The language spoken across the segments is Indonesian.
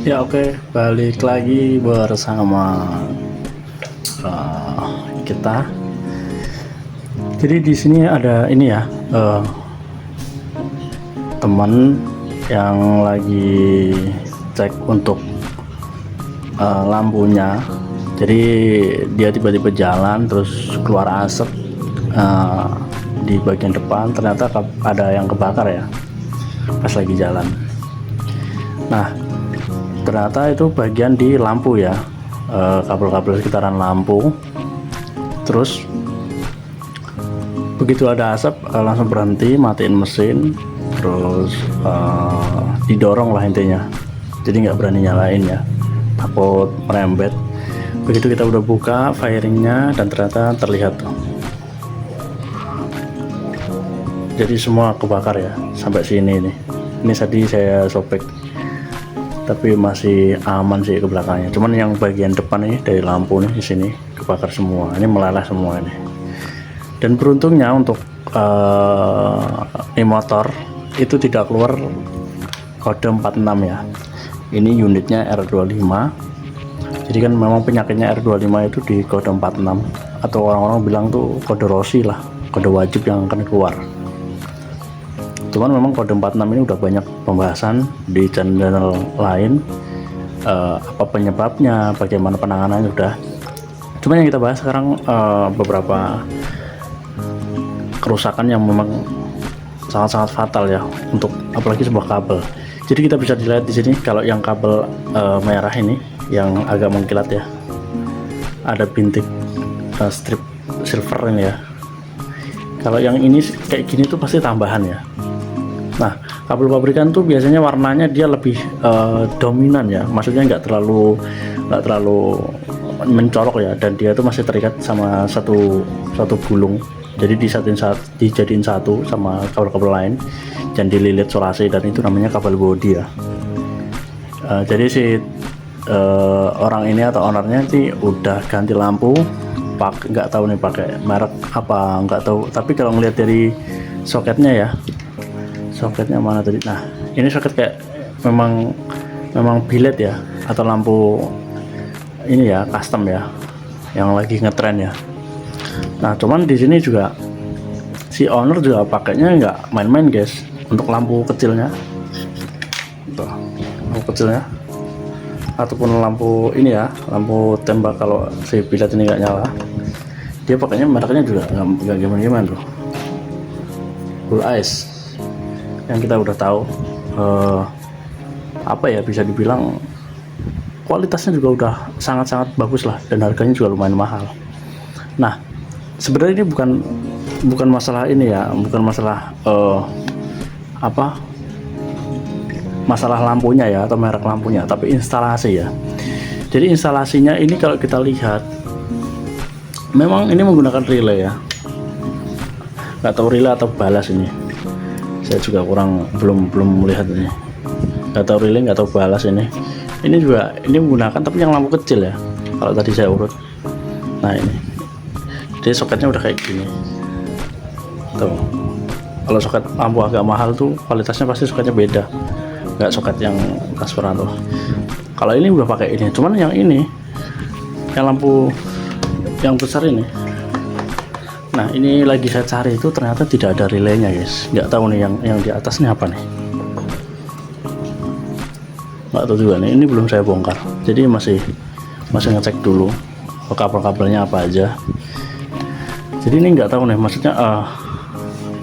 Ya oke, balik lagi bersama kita. Jadi di sini ada ini ya, teman yang lagi cek untuk lampunya. Jadi dia tiba-tiba jalan terus keluar asap di bagian depan. Ternyata ada yang kebakar ya pas lagi jalan. Nah, ternyata itu bagian di lampu ya, kabel-kabel sekitaran lampu. Terus begitu ada asap langsung berhenti, matiin mesin, terus didorong lah intinya. Jadi nggak berani nyalain ya, takut merembet. Begitu kita udah buka firingnya dan ternyata terlihat tuh. Jadi semua kebakar ya sampai sini nih. Ini tadi saya sobek, tapi masih aman sih ke belakangnya. Cuman yang bagian depan ini dari lampu nih di sini kebakar semua. Ini meleleh semua ini. Dan beruntungnya untuk ini motor itu tidak keluar kode 46 ya. Ini unitnya R25. Jadi kan memang penyakitnya R25 itu di kode 46, atau orang-orang bilang tuh kode Rossi lah, kode wajib yang akan keluar. Cuman memang kode 46 ini udah banyak pembahasan di channel lain, apa penyebabnya, bagaimana penanganannya udah. Cuma yang kita bahas sekarang beberapa kerusakan yang memang sangat-sangat fatal ya, untuk apalagi sebuah kabel. Jadi kita bisa dilihat di sini kalau yang kabel merah ini yang agak mengkilat ya, ada bintik strip silver ini ya. Kalau yang ini kayak gini tuh pasti tambahan ya. Nah, kabel pabrikan tuh biasanya warnanya dia lebih dominan ya, maksudnya nggak terlalu mencolok ya, dan dia tuh masih terikat sama satu gulung. Jadi dijadiin satu sama kabel-kabel lain dan dililit solasi, dan itu namanya kabel bodi ya. Jadi si orang ini atau ownernya sih udah ganti lampu, nggak tahu nih pakai merek apa, nggak tahu. Tapi kalau ngelihat dari soketnya ya, soketnya mana tadi? Nah, ini soket kayak memang billet ya, atau lampu ini ya, custom ya, yang lagi ngetren ya. Nah, cuman di sini juga si owner juga pakainya nggak main-main guys, untuk lampu kecilnya. Tuh, lampu kecilnya ataupun lampu ini ya, lampu tembak, kalau si billet ini nggak nyala, dia pakainya mereknya juga nggak gimana-gimana tuh, Full Ice, yang kita udah tahu apa ya, bisa dibilang kualitasnya juga udah sangat-sangat bagus lah, dan harganya juga lumayan mahal. Nah, sebenarnya ini bukan masalah ini ya, bukan masalah masalah lampunya ya, atau merek lampunya, tapi instalasi ya. Jadi instalasinya ini kalau kita lihat, memang ini menggunakan relay ya, nggak tahu relay atau balas ini, saya juga belum melihat ini, nggak tahu relay nggak tahu balas ini juga ini menggunakan, tapi yang lampu kecil ya, kalau tadi saya urut. Nah, ini jadi soketnya udah kayak gini tuh. Kalau soket lampu agak mahal tuh kualitasnya pasti soketnya beda, nggak soket yang transparan tuh. Kalau ini udah pakai ini, cuman yang ini, yang lampu yang besar ini, nah ini lagi saya cari itu ternyata tidak ada relaynya guys. Nggak tahu nih yang di atas ini apa nih, nggak tahu juga nih, ini belum saya bongkar, jadi masih ngecek dulu kabel-kabelnya apa aja. Jadi ini nggak tahu nih, maksudnya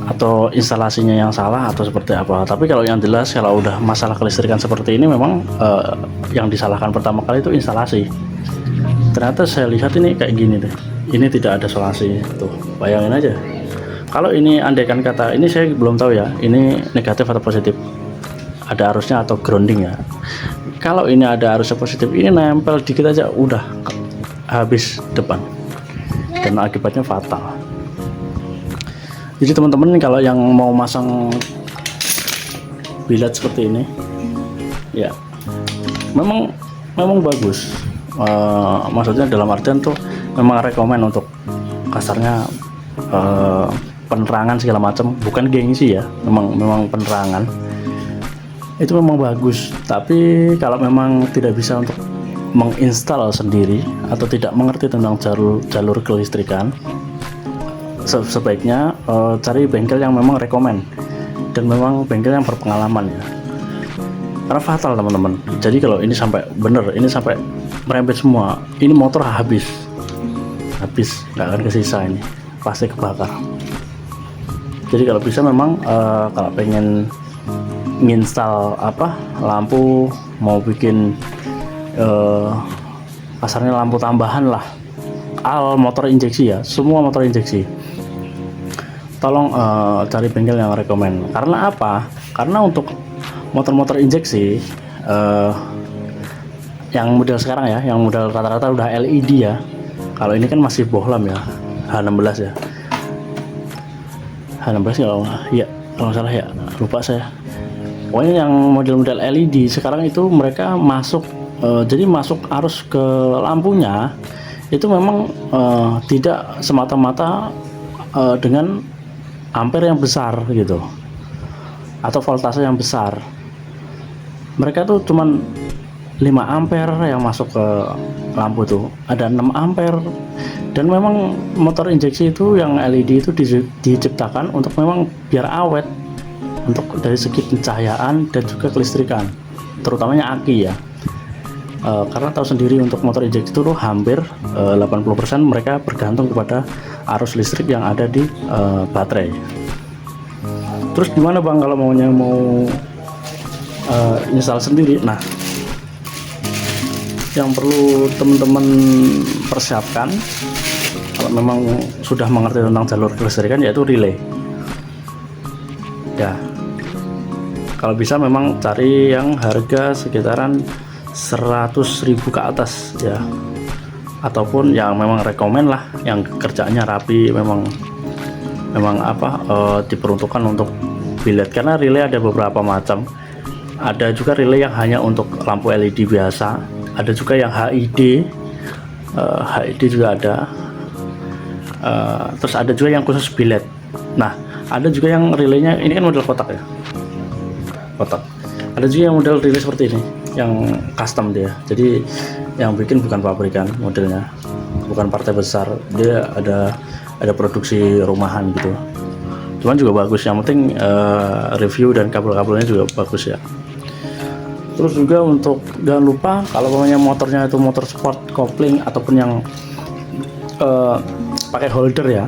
atau instalasinya yang salah atau seperti apa. Tapi kalau yang jelas, kalau udah masalah kelistrikan seperti ini, memang yang disalahkan pertama kali itu instalasi. Ternyata saya lihat ini kayak gini deh, ini tidak ada solasi tuh, bayangin aja. Kalau ini andaikan kata, ini saya belum tahu ya, ini negatif atau positif, ada arusnya atau grounding ya. Kalau ini ada arusnya positif, ini nempel dikit aja udah habis depan, dan akibatnya fatal. Jadi teman-teman kalau yang mau masang billet seperti ini ya, memang bagus, maksudnya dalam artian tuh memang rekomen untuk kasarnya penerangan segala macam, bukan gengsi ya, memang penerangan. itu memang bagus. Tapi kalau memang tidak bisa untuk menginstal sendiri atau tidak mengerti tentang jalur kelistrikan, sebaiknya cari bengkel yang memang rekomen dan memang bengkel yang berpengalaman ya, karena fatal teman-teman. Jadi kalau ini sampai bener, ini sampai merembet semua, ini motor habis, nggak akan kesisa, ini pasti kebakar. Jadi kalau bisa memang kalau pengen nginstal lampu, mau bikin kasarnya lampu tambahan lah, motor injeksi ya, semua motor injeksi, tolong cari bengkel yang rekomen. Karena apa? Karena untuk motor-motor injeksi yang model sekarang ya, yang model rata-rata udah LED ya. Kalau ini kan masih bohlam ya, H16 ya, H16 ya, kalau nggak salah ya, lupa saya. Pokoknya yang model-model LED sekarang itu mereka masuk, jadi masuk arus ke lampunya itu memang tidak semata-mata dengan ampere yang besar gitu, atau voltase yang besar. Mereka tuh cuman 5 ampere yang masuk ke lampu tuh, ada 6 ampere. Dan memang motor injeksi itu yang LED itu diciptakan untuk memang biar awet, untuk dari segi pencahayaan dan juga kelistrikan, terutamanya aki ya. Karena tahu sendiri untuk motor injeksi itu hampir 80% mereka bergantung kepada arus listrik yang ada di baterai. Terus gimana bang kalau mau install sendiri? Nah, yang perlu teman-teman persiapkan kalau memang sudah mengerti tentang jalur kelistrikan yaitu relay ya. Kalau bisa memang cari yang harga sekitaran 100.000 ke atas ya, ataupun yang memang rekomen lah, yang kerjaannya rapi, memang diperuntukkan untuk billet. Karena relay ada beberapa macam, ada juga relay yang hanya untuk lampu LED biasa, ada juga yang HID, HID juga ada, terus ada juga yang khusus billet. Nah, ada juga yang relaynya ini kan model kotak ya, kotak. Ada juga yang model relay seperti ini, yang custom dia. Jadi yang bikin bukan pabrikan modelnya, bukan partai besar, dia ada produksi rumahan gitu. Cuman juga bagus. Yang penting review dan kabel-kabelnya juga bagus ya. Terus juga untuk jangan lupa kalau namanya motornya itu motor sport kopling ataupun yang pakai holder ya,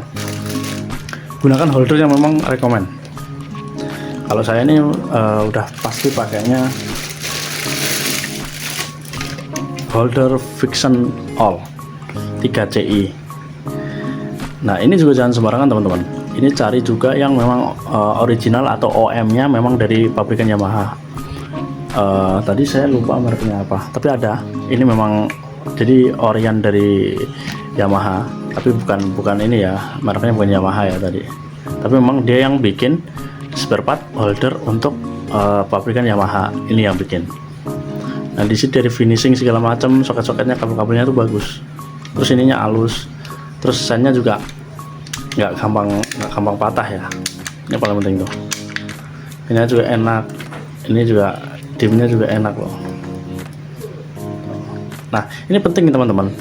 gunakan holder yang memang rekomen. Kalau saya ini udah pasti pakainya holder Fiction All 3CI. Nah, ini juga jangan sembarangan teman-teman. Ini cari juga yang memang original atau OM-nya memang dari pabrikan Yamaha. Tadi saya lupa mereknya apa, tapi ada. Ini memang jadi orian dari Yamaha, tapi bukan ini ya, mereknya bukan Yamaha ya tadi. Tapi memang dia yang bikin spare part holder untuk pabrikan Yamaha, ini yang bikin. Nah, di sini dari finishing segala macam, soket-soketnya, kabel-kabelnya tuh bagus. Terus ininya halus, terus sennya juga nggak gampang patah ya. Ini paling penting tuh. Ini juga enak, ini juga dimnya juga enak loh. Nah, ini penting teman-teman.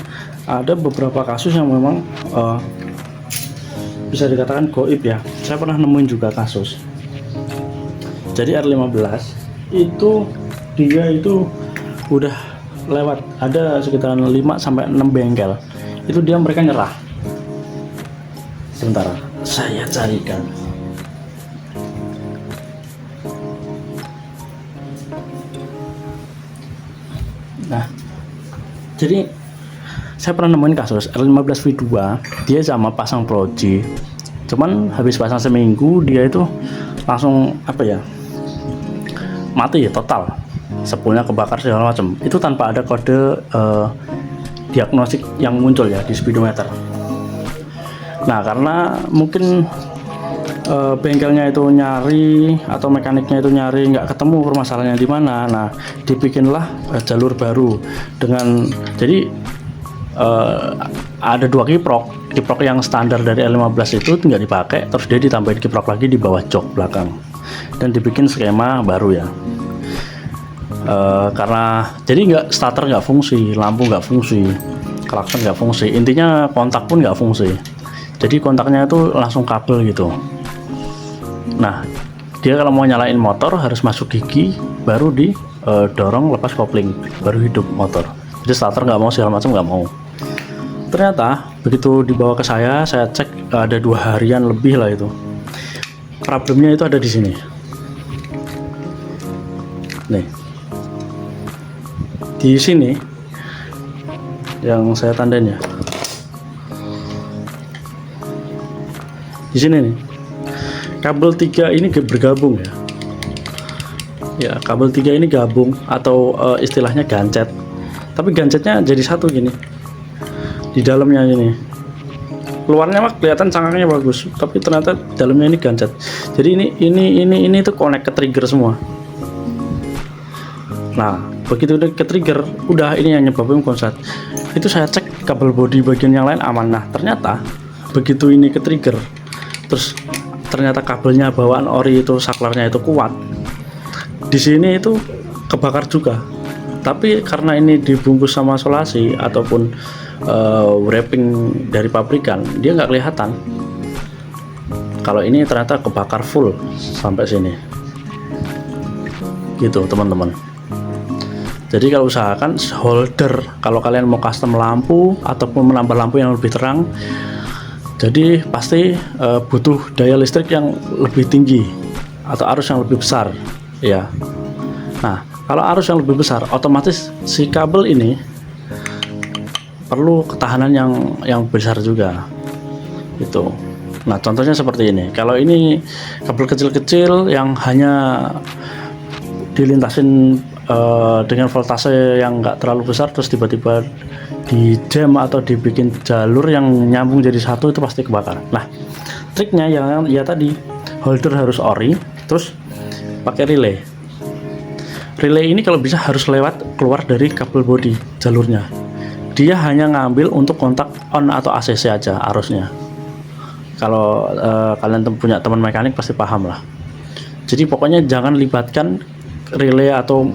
Ada beberapa kasus yang memang bisa dikatakan goib ya. Saya pernah nemuin juga kasus. Jadi R15 itu dia itu udah lewat, ada sekitaran 5-6 bengkel. Itu mereka nyerah. Sebentar, saya carikan. Nah, jadi saya pernah nemuin kasus R15 V2, dia sama pasang Proji. Cuman habis pasang seminggu dia itu langsung mati ya total, sepulnya kebakar segala macam. Itu tanpa ada kode diagnostik yang muncul ya di speedometer. Nah, karena mungkin bengkelnya itu nyari atau mekaniknya itu nyari nggak ketemu permasalahannya di mana. Nah, dibikinlah jalur baru dengan, jadi ada 2 kiprok yang standar dari R15 itu nggak dipakai, terus dia ditambahin kiprok lagi di bawah jok belakang dan dibikin skema baru ya. Karena jadi nggak, starter nggak fungsi, lampu nggak fungsi, klakson nggak fungsi, intinya kontak pun nggak fungsi. Jadi kontaknya itu langsung kabel gitu. Nah, dia kalau mau nyalain motor harus masuk gigi, baru di dorong lepas kopling, baru hidup motor. Jadi starter nggak mau, segala macam nggak mau. Ternyata begitu dibawa ke saya cek, ada 2 harian lebih lah itu. Problemnya itu ada di sini. Nih, di sini yang saya tandain ya. Di sini nih, kabel 3 ini bergabung ya. Ya, kabel 3 ini gabung atau istilahnya gancet. Tapi gancetnya jadi satu gini. Di dalamnya ini. Luarnya mah kelihatan cangkangnya bagus, tapi ternyata dalamnya ini gancet. Jadi ini itu connect ke trigger semua. Nah, begitu udah ke trigger, udah ini yang nyebabin konslet. Itu saya cek kabel bodi bagian yang lain aman. Nah, ternyata begitu ini ke trigger, terus ternyata kabelnya bawaan ori itu saklarnya itu kuat. Di sini itu kebakar juga. Tapi karena ini dibungkus sama solasi ataupun wrapping dari pabrikan, dia nggak kelihatan. Kalau ini ternyata kebakar full sampai sini. Gitu, teman-teman. Jadi kalau usahakan holder kalau kalian mau custom lampu ataupun menambah lampu yang lebih terang, jadi pasti butuh daya listrik yang lebih tinggi atau arus yang lebih besar ya. Nah, kalau arus yang lebih besar, otomatis si kabel ini perlu ketahanan yang besar juga gitu. Nah, contohnya seperti ini. Kalau ini kabel kecil-kecil yang hanya dilintasin dengan voltase yang enggak terlalu besar, terus tiba-tiba di jam atau dibikin jalur yang nyambung jadi satu, itu pasti kebakar. Nah, triknya yang ya tadi, holder harus ori, terus pakai relay. Relay ini kalau bisa harus keluar dari kabel bodi jalurnya. Dia hanya ngambil untuk kontak on atau ACC aja arusnya. Kalau kalian punya teman mekanik pasti paham lah. Jadi pokoknya jangan libatkan relay atau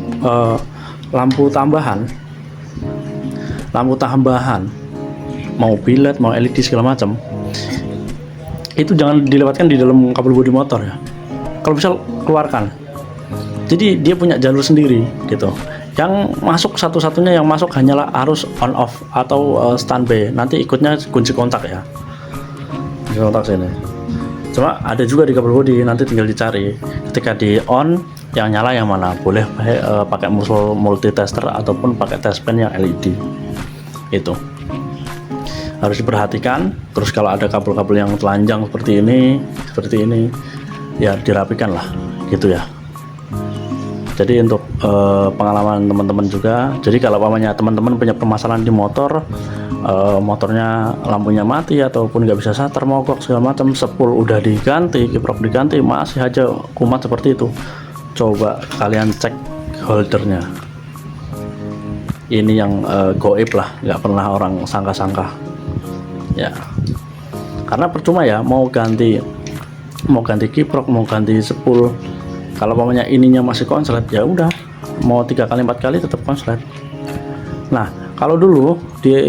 lampu tambahan, mau biled, mau LED segala macam, itu jangan dilewatkan di dalam kabel bodi motor ya. Kalau bisa keluarkan. Jadi dia punya jalur sendiri gitu. Yang masuk satu-satunya yang masuk hanyalah arus on off atau standby. Nanti ikutnya kunci kontak ya. Kunci kontak sini. Cuma ada juga di kabel bodi, nanti tinggal dicari. Ketika di on, yang nyala yang mana? Boleh pakai musuh multitester ataupun pakai test pen yang LED. Itu harus diperhatikan. Terus kalau ada kabel-kabel yang telanjang seperti ini ya dirapikan lah gitu ya. Jadi untuk pengalaman teman-teman juga, jadi kalau pamannya teman-teman punya permasalahan di motor, motornya lampunya mati ataupun nggak bisa starter, mogok segala macam, sepul udah diganti, kiprok diganti, masih aja kumat seperti itu, coba kalian cek holdernya. Ini yang goib lah, nggak pernah orang sangka-sangka ya. Karena percuma ya, mau ganti kiprok, mau ganti sepul, kalau pamannya ininya masih konslet, ya udah mau 3 kali 4 kali tetap konslet. Nah, kalau dulu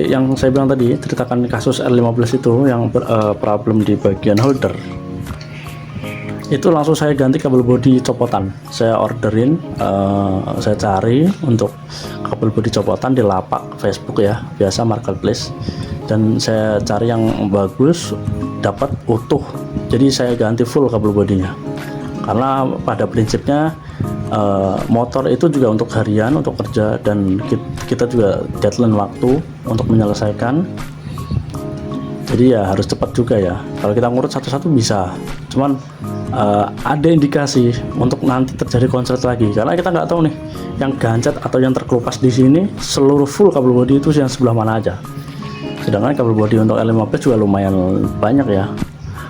yang saya bilang tadi, ceritakan kasus R15 itu yang problem di bagian holder, itu langsung saya ganti kabel bodi copotan. Saya orderin, saya cari untuk kabel bodi copotan di lapak Facebook ya, biasa marketplace, dan saya cari yang bagus, dapat utuh. Jadi saya ganti full kabel bodinya. Karena pada prinsipnya motor itu juga untuk harian, untuk kerja, dan kita juga deadline waktu untuk menyelesaikan. Jadi ya harus cepat juga ya. Kalau kita ngurut satu-satu bisa, cuman ada indikasi untuk nanti terjadi konslet lagi, karena kita nggak tahu nih yang gancet atau yang terkelupas di sini seluruh full kabel bodi itu yang sebelah mana aja. Sedangkan kabel bodi untuk R15 juga lumayan banyak ya.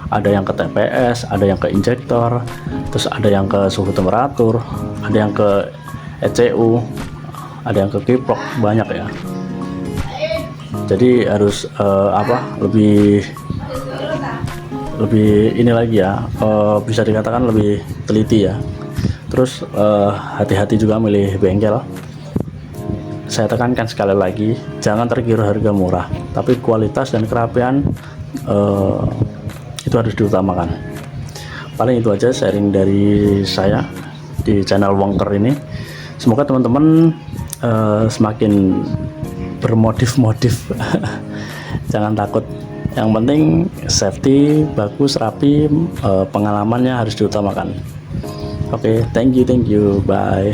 Ada yang ke TPS, ada yang ke injektor, terus ada yang ke suhu temperatur, ada yang ke ECU, ada yang ke kiprok, banyak ya. Jadi harus lebih ini lagi ya, bisa dikatakan lebih teliti ya. Terus Terus hati-hati juga milih bengkel. Saya tekankan sekali lagi, jangan tergiur harga murah, tapi kualitas dan kerapian itu harus diutamakan. Paling itu aja sharing dari saya di channel Wongker ini. Semoga teman-teman semakin bermodif-modif. Jangan takut, yang penting safety bagus, rapi, pengalamannya harus diutamakan. Oke, thank you, bye.